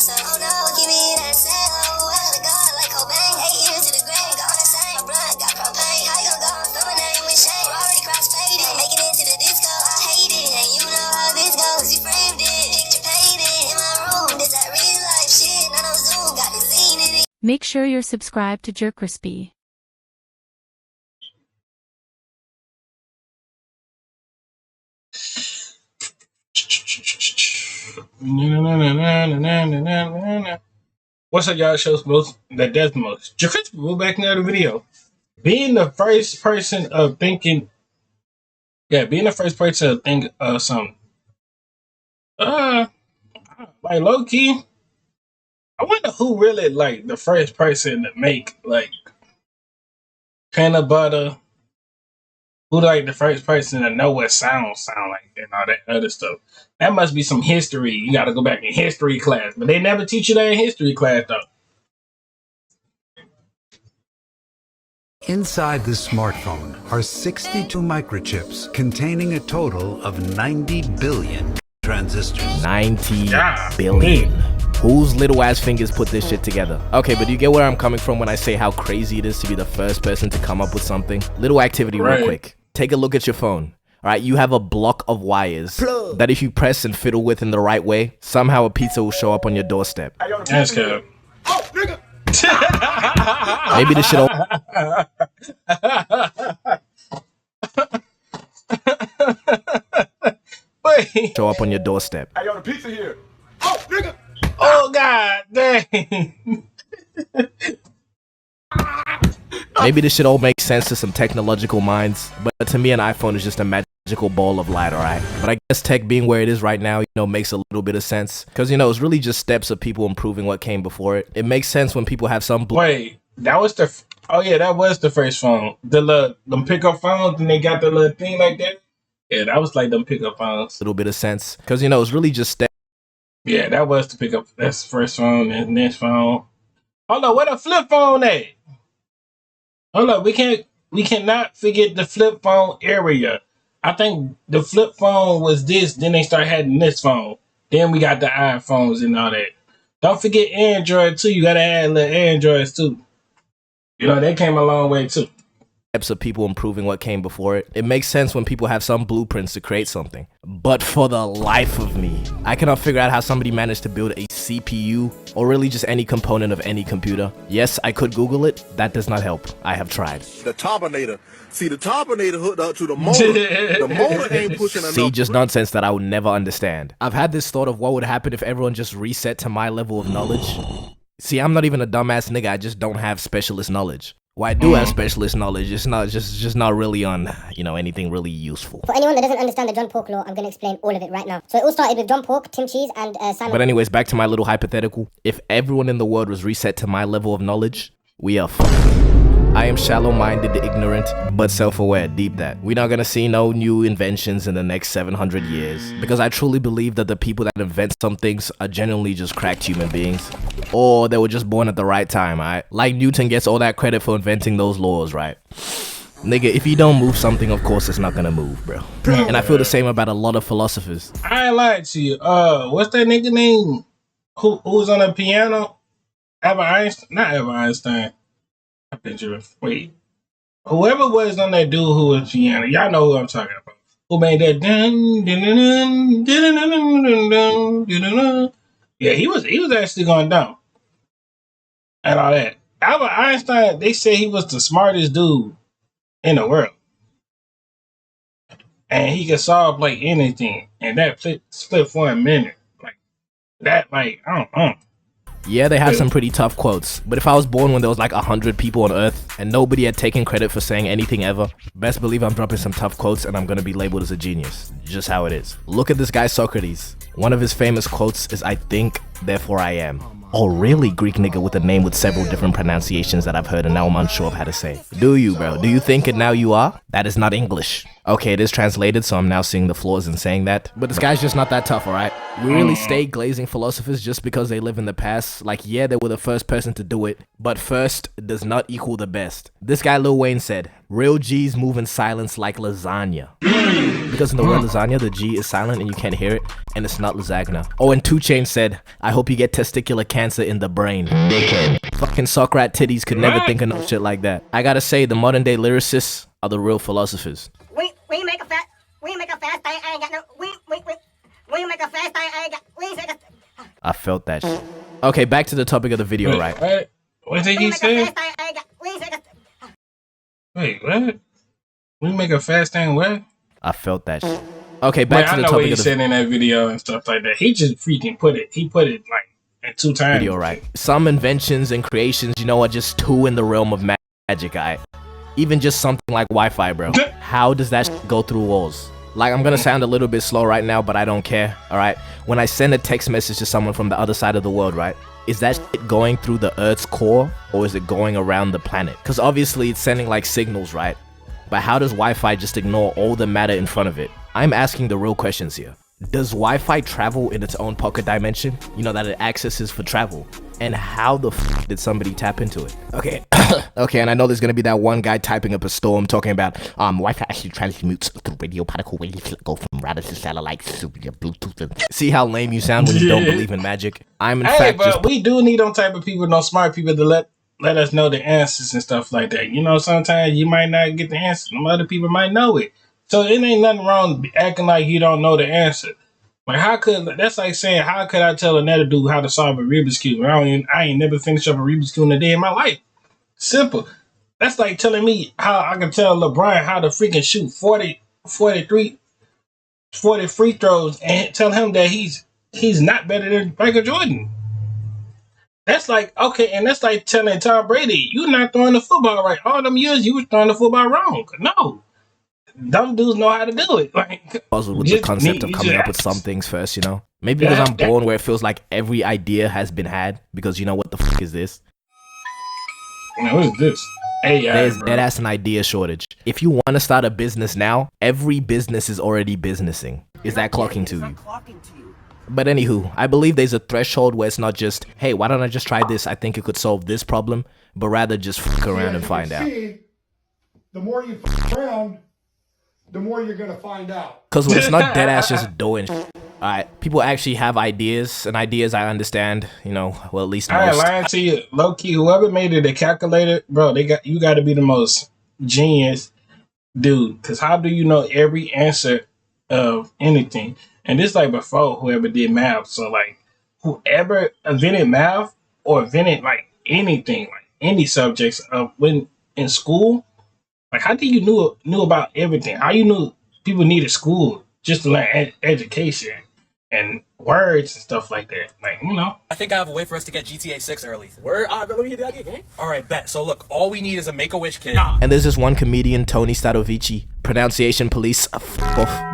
myself. Oh no, give me that cell. Oh, I gotta go like Cobain. 8 years to the grave, gone insane. My blood got propane. How you gon' go and throw my name with shame? Already cross-faded, making it to the disco. I hate it, and you know how this goes. You framed it, picture painted in my room. This that real life shit, none of Zoom, got the scene in it. Make sure you're subscribed to JerCrispy. What's up, y'all? Shows most that does the most. JerCrispy, we're back in another video. Being the first person of thinking, being the first person to think of something. Like low key, I wonder who really like the first person to make like peanut butter. Who like the first person to know what sounds sound like and all that other stuff. That must be some history. You got to go back in history class, but they never teach you that in history class though. Inside this smartphone are 62 microchips containing a total of 90 billion transistors. 90 billion. Whose little ass fingers put this shit together? Okay, but you get where I'm coming from when I say how crazy it is to be the first person to come up with something? Little activity real quick. Take a look at your phone. Alright, you have a block of wires that if you press and fiddle with in the right way, somehow a pizza will show up on your doorstep. That's good. Oh, nigga! Maybe this shit show up on your doorstep. I got a pizza here. Oh, nigga! Oh god dang. Maybe this shit all makes sense to some technological minds, but to me an iPhone is just a magical ball of light, alright? But I guess tech being where it is right now, makes a little bit of sense. Because, it's really just steps of people improving what came before it. It makes sense when people have some... Wait, that was the... Oh yeah, that was the first phone. Them pickup phones, and they got the little thing like that. Yeah, that was like them pickup phones. A little bit of sense. Because, it's really just steps. Yeah, that was the pickup. That's the first phone and next phone. Hold on, where the flip phone at? Hold on, we cannot forget the flip phone area. I think the flip phone was this, then they started having this phone. Then we got the iPhones and all that. Don't forget Android too. You gotta add little Androids too. They came a long way too. Steps of people improving what came before it. It makes sense when people have some blueprints to create something. But for the life of me, I cannot figure out how somebody managed to build a CPU or really just any component of any computer. Yes, I could Google it. That does not help. I have tried. The Tobinator. See, the Tobinator hooked up to the motor. The motor ain't pushing enough. See, just nonsense that I would never understand. I've had this thought of what would happen if everyone just reset to my level of knowledge. See, I'm not even a dumbass nigga. I just don't have specialist knowledge. Well, I do have specialist knowledge. It's not just not really on, anything really useful. For anyone that doesn't understand the John Pork law, I'm going to explain all of it right now. So it all started with John Pork, Tim Cheese, and Simon... But anyways, back to my little hypothetical. If everyone in the world was reset to my level of knowledge, we are fucked. I am shallow-minded, ignorant, but self-aware, deep that. We're not gonna see no new inventions in the next 700 years. Because I truly believe that the people that invent some things are genuinely just cracked human beings. Or they were just born at the right time, alright? Like Newton gets all that credit for inventing those laws, right? Nigga, if you don't move something, of course it's not gonna move, bro. And I feel the same about a lot of philosophers. I ain't lied to you. What's that nigga name? Who's on the piano? Albert Einstein? Not Albert Einstein. I picture. Wait. Whoever was on that dude who was piano, y'all know who I'm talking about. Who made that dun dun dun dun dun dun dun dun? Yeah, he was actually going down. And all that. Albert Einstein, they say he was the smartest dude in the world. And he could solve like anything. And that split for a minute. Like that, like, I don't know. Yeah, they have some pretty tough quotes, but if I was born when there was like 100 people on Earth and nobody had taken credit for saying anything ever, best believe I'm dropping some tough quotes and I'm gonna be labeled as a genius. Just how it is. Look at this guy Socrates. One of his famous quotes is, "I think, therefore I am." Oh really, Greek nigga with a name with several different pronunciations that I've heard and now I'm unsure of how to say. Do you, bro? Do you think and now you are? That is not English. Okay, it is translated, so I'm now seeing the flaws in saying that. But this guy's just not that tough, alright? We really stay glazing philosophers just because they live in the past. Like, yeah, they were the first person to do it, but first does not equal the best. This guy Lil Wayne said, real G's move in silence like lasagna. Because in the word lasagna, the G is silent and you can't hear it, and it's not lasagna. Oh, and 2 Chainz said, I hope you get testicular cancer in the brain. Dickhead. Fucking Socrat titties could never think of no shit like that. I gotta say, the modern day lyricists are the real philosophers. We make a fast thing, I ain't got no. We make a fast thing, I ain't got. We make a. I felt that shit. Okay, back to the topic of the video, right? What did he say? Wait, what? We make a fast thing, what? I felt that shit. Okay, back to the topic of the I know what he said in that video and stuff like that. He just freaking put it like at 2 times. Video, right? Some inventions and creations, you know, are just too in the realm of magic, even just something like Wi-Fi, bro. How does that go through walls? Like, I'm gonna sound a little bit slow right now, but I don't care, alright? When I send a text message to someone from the other side of the world, right? Is that shit going through the Earth's core, or is it going around the planet? Because obviously it's sending like signals, right? But how does Wi-Fi just ignore all the matter in front of it? I'm asking the real questions here. Does Wi-Fi travel in its own pocket dimension? You know, that it accesses for travel. And how the f did somebody tap into it? Okay, okay, and I know there's gonna be that one guy typing up a storm talking about Wi-Fi actually transmutes through radio particle waves that go from routers to satellites to your Bluetooth. See how lame you sound when you don't believe in magic? I'm in fact but we do need them type of people, no smart people to let us know the answers and stuff like that. You know, sometimes you might not get the answer. Some other people might know it. So it ain't nothing wrong acting like you don't know the answer. Like, that's like saying, how could I tell another dude how to solve a Rubik's Cube? I ain't never finished up a Rubik's Cube in a day in my life. Simple. That's like telling me how I can tell LeBron how to freaking shoot 40 free throws and tell him that he's not better than Michael Jordan. That's like, okay, and that's like telling Tom Brady, you're not throwing the football right. All them years you was throwing the football wrong. No. Dumb dudes know how to do it. Like, puzzled with the concept of coming up with some things first, you know? Maybe because I'm born where it feels like every idea has been had, because you know what the fuck is this? Man, what is this? There's deadass an idea shortage. If you want to start a business now, every business is already businessing. Is that clocking to you? But anywho, I believe there's a threshold where it's not just, hey, why don't I just try this? I think it could solve this problem, but rather just fuck around and find out. The more you fuck around, the more you're gonna find out. Because when it's not dead ass just doing shit. Alright, people actually have ideas, and ideas I understand, you know, well, at least most. I ain't lying to you. Low key, whoever made it a calculator, bro, you got to be the most genius dude. Because how do you know every answer of anything? And this like before whoever did math. So like whoever invented math or invented like anything, like any subjects when in school, like how do you knew about everything? How you knew people needed school just to learn education and words and stuff like that? Like, you know. I think I have a way for us to get GTA 6 early. Let me get the idea, gang. All right, bet. So look, all we need is a Make-A-Wish kid. And there's this one comedian, Tony Stadovici, pronunciation police, off,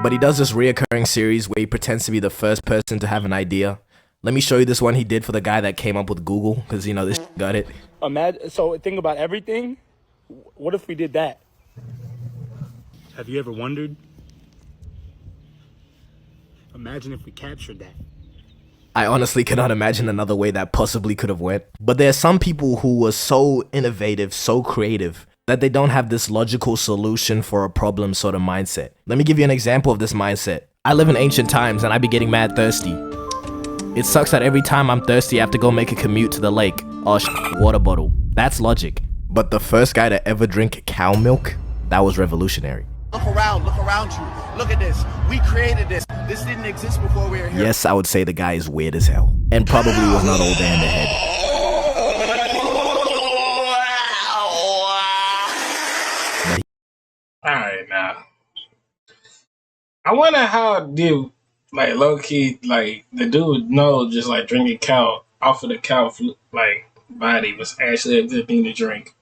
but he does this reoccurring series where he pretends to be the first person to have an idea. Let me show you this one he did for the guy that came up with Google, because, you know, this got it. So think about everything. What if we did that? Have you ever wondered? Imagine if we captured that. I honestly cannot imagine another way that possibly could have went. But there are some people who were so innovative, so creative, that they don't have this logical solution for a problem sort of mindset. Let me give you an example of this mindset. I live in ancient times and I be getting mad thirsty. It sucks that every time I'm thirsty I have to go make a commute to the lake. Oh water bottle. That's logic. But the first guy to ever drink cow milk, that was revolutionary. Look around you. Look at this. We created this. This didn't exist before we were here. Yes, I would say the guy is weird as hell. And probably was not all there in the head. Alright, now. I wonder how did, like, low-key, like, the dude know just, like, drinking cow off of the cow, like, body was actually a good thing to drink.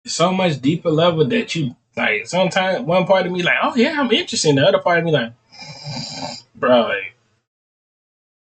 It's so much deeper level that you, like, sometimes one part of me like, oh, yeah, I'm interested. The other part of me like, bro, like,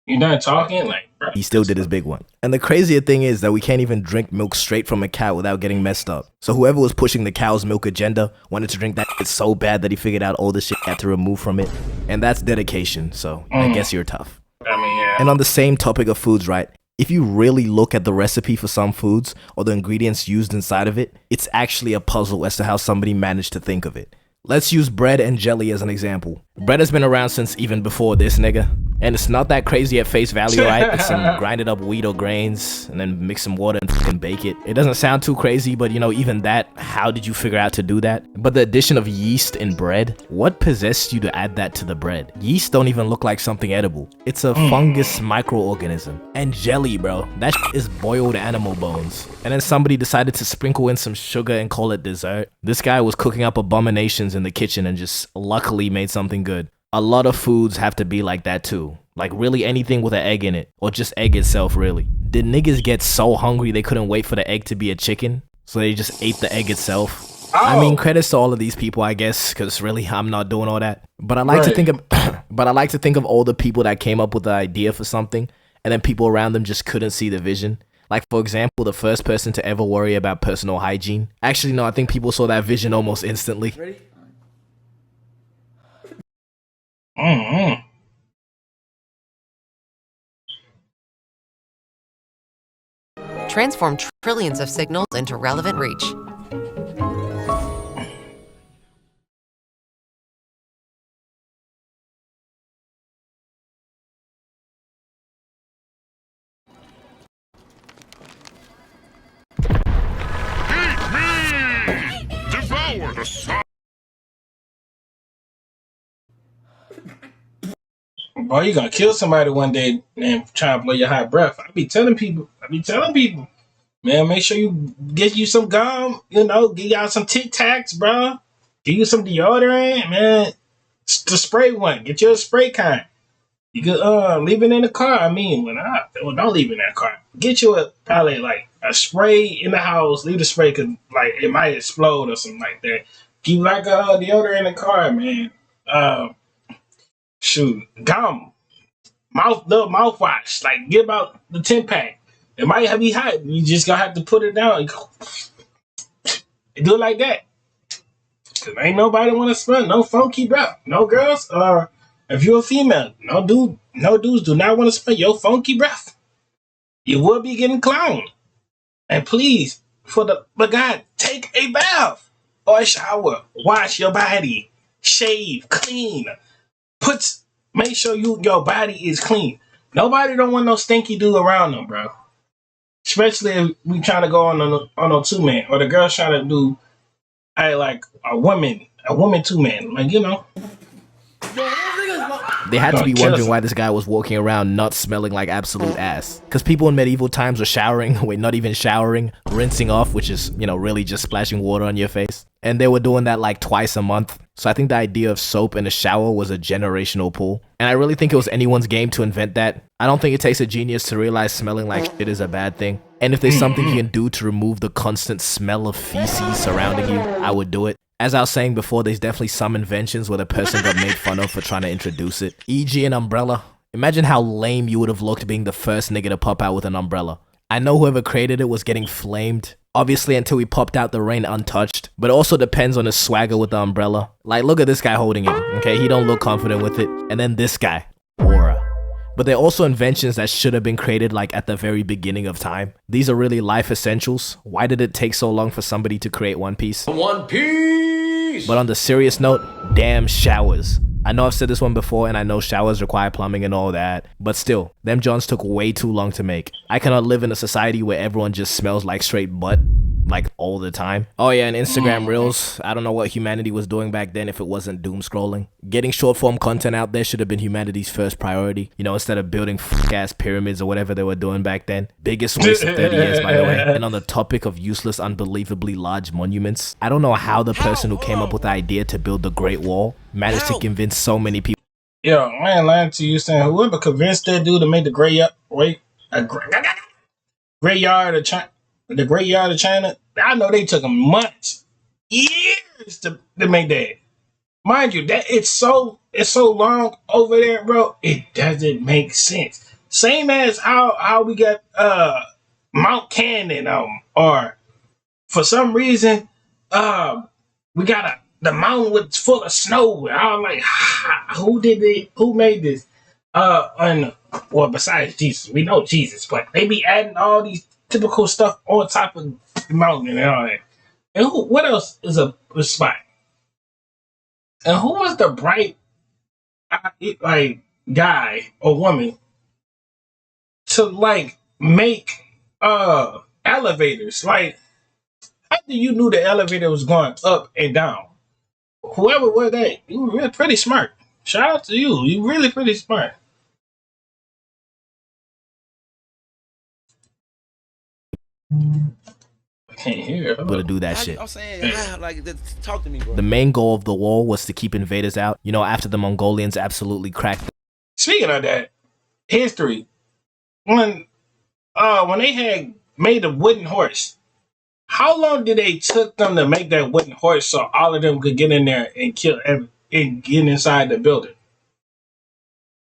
You done talking? Like, bro. He still did his big one. And the crazier thing is that we can't even drink milk straight from a cow without getting messed up. So whoever was pushing the cow's milk agenda wanted to drink that shit so bad that he figured out all the shit he had to remove from it. And that's dedication, so I guess you're tough. I mean, yeah. And on the same topic of foods, right? If you really look at the recipe for some foods or the ingredients used inside of it, it's actually a puzzle as to how somebody managed to think of it. Let's use bread and jelly as an example. Bread has been around since even before this, nigga. And it's not that crazy at face value, right? It's some grinded up wheat or grains and then mix some water and fucking bake it. It doesn't sound too crazy, but you know, even that, how did you figure out to do that? But the addition of yeast in bread, what possessed you to add that to the bread? Yeast don't even look like something edible. It's a fungus microorganism. And jelly, bro, that shit is boiled animal bones. And then somebody decided to sprinkle in some sugar and call it dessert. This guy was cooking up abominations in the kitchen and just luckily made something good. A lot of foods have to be like that too. Like really anything with an egg in it, or just egg itself really. Did niggas get so hungry they couldn't wait for the egg to be a chicken? So they just ate the egg itself? I mean, credits to all of these people, I guess, because really I'm not doing all that. But I like to think of but I like to think of all the people that came up with the idea for something and then people around them just couldn't see the vision. Like, for example, the first person to ever worry about personal hygiene. Actually, no, I think people saw that vision almost instantly. Ready? Transform trillions of signals into relevant reach. Devour the sun. Boy, you gonna kill somebody one day and try to blow your hot breath. I be telling people, man, make sure you get you some gum, you know, get y'all some Tic Tacs, bro. Get you some deodorant, man. The spray one. Get you a spray kind. You could leave it in the car. I mean, don't leave it in that car. Get you probably like a spray in the house. Leave the spray because like it might explode or something like that. Keep like a deodorant in the car, man. Shoot, gum, mouthwash. Like get about the 10-pack. It might be hot. You just gonna have to put it down and go. Do it like that. Cause ain't nobody want to smell no funky breath. No girls, or if you're a female, no dudes do not want to smell your funky breath. You will be getting clowned. And please, but God, take a bath or a shower. Wash your body. Shave. Clean. Make sure your body is clean. Nobody don't want no stinky dude around them, bro. Especially if we trying to go on a 2-man, or the girl's trying to do like a woman 2-man. Like, you know. They had to be wondering why this guy was walking around not smelling like absolute ass. Because people in medieval times were showering, not even showering, rinsing off, which is, you know, really just splashing water on your face. And they were doing that like twice a month. So I think the idea of soap in a shower was a generational pull. And I really think it was anyone's game to invent that. I don't think it takes a genius to realize smelling like shit is a bad thing. And if there's something you can do to remove the constant smell of feces surrounding you, I would do it. As I was saying before, there's definitely some inventions where the person got made fun of for trying to introduce it. E.g. an umbrella. Imagine how lame you would have looked being the first nigga to pop out with an umbrella. I know whoever created it was getting flamed. Obviously until he popped out the rain untouched. But it also depends on his swagger with the umbrella. Like, look at this guy holding it, okay? He don't look confident with it. And then this guy. Aura. But they're also inventions that should have been created like at the very beginning of time. These are really life essentials. Why did it take so long for somebody to create One Piece? One Piece! But on the serious note, damn showers. I know I've said this one before and I know showers require plumbing and all that, but still, them Johns took way too long to make. I cannot live in a society where everyone just smells like straight butt, like all the time. Oh yeah, and Instagram Reels. I don't know what humanity was doing back then if it wasn't doom scrolling. Getting short form content out there should have been humanity's first priority, you know, instead of building ass pyramids or whatever they were doing back then. Biggest waste of 30 years, by the way. And on the topic of useless, unbelievably large monuments, I don't know how the person who came up with the idea to build the Great Wall managed to convince so many people. Yo, I ain't lying to you, saying whoever convinced that dude to make the graveyard of China, the graveyard of China, I know they took them months, years to make that. Mind you, that it's so long over there, bro. It doesn't make sense. Same as how we got Mount Cannon, or for some reason, we got the mountain was full of snow. I was like, who made this? And well, besides Jesus, we know Jesus, but they be adding all these typical stuff on top of the mountain and all that. And what else is a spot? And who was the bright, like, guy or woman to like make elevators? Like, after you knew the elevator was going up and down, whoever was that, you were really pretty smart. Shout out to you. You really pretty smart. I can't hear. Able to do that shit. I'm saying, like, talk to me, bro. The main goal of the war was to keep invaders out. You know, after the Mongolians absolutely cracked. Speaking of that, history. When they had made a wooden horse, how long did they took them to make that wooden horse so all of them could get in there and kill and get inside the building?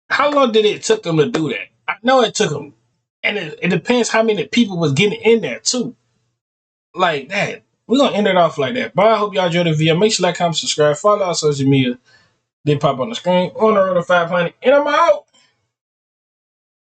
How long did it took them to do that? I know it took them, and it depends how many people was getting in there too. Like that. We're gonna end it off like that. But I hope y'all enjoyed the video. Make sure you like, comment, subscribe, follow our social media. They pop on the screen on the road to 500. And I'm out.